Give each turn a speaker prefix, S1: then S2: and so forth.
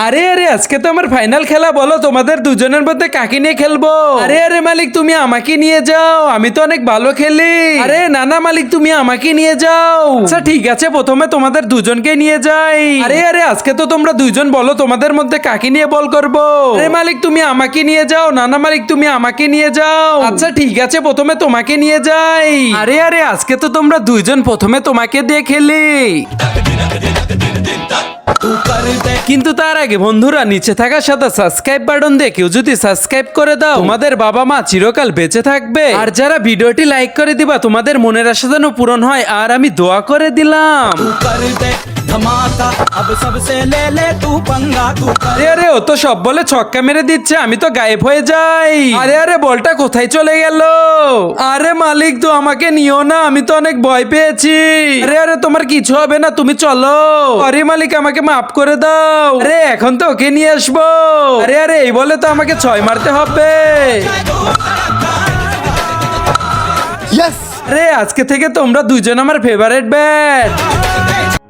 S1: আরে আরে আজকে তো আমার ফাইনাল খেলা, বলো তোমাদের দুজনের মধ্যে কাকে নিয়ে খেলবো? আরে আরে মালিক তুমি আমাকে নিয়ে যাও, আমি তো অনেক ভালো খেলি। আরে না না মালিক তুমি আমাকে নিয়ে যাও। আচ্ছা ঠিক আছে, প্রথমে তোমাদের দুজনকে নিয়ে যাই। আরে আরে আজকে তো তোমরা দুইজন বলো তোমাদের মধ্যে কাকে নিয়ে বল করবো? আরে মালিক তুমি আমাকে নিয়ে যাও, না না মালিক তুমি আমাকে নিয়ে যাও। আচ্ছা ঠিক আছে, প্রথমে তোমাকে নিয়ে যাই। আরে আরে আজকে তো তোমরা দুইজন প্রথমে তোমাকে দিয়ে খেলি। কিন্তু তার আগে বন্ধুরা নিচে থাকা সাদা সাবস্ক্রাইব বাটন দিয়ে কেউ যদি সাবস্ক্রাইব করে দাও, তোমাদের বাবা মা চিরকাল বেঁচে থাকবে। আর যারা ভিডিওটি লাইক করে দিবা, তোমাদের মনের আশা যেন পূরণ হয়, আর আমি দোয়া করে দিলাম। আরে আরে ও তো সব বলে ছক্কা মেরে দিচ্ছে, আমি তো গায়েব হয়ে যাই। আরে আরে বলটা কোথায় চলে গেল? আরে মালিক তো আমাকে নিও না, আমি তো অনেক ভয় পেয়েছি। আরে আরে তোমার কিছু হবে না, তুমি চলো। আরে মালিক আমাকে মাফ করে দাও। আরে এখন তো ওকে নিয়ে আসবো। আরে আরে এই বলে তো আমাকে 6 মারতে হবে। আরে আজকে থেকে তোমরা দুজন আমার ফেভারিট ব্যাট।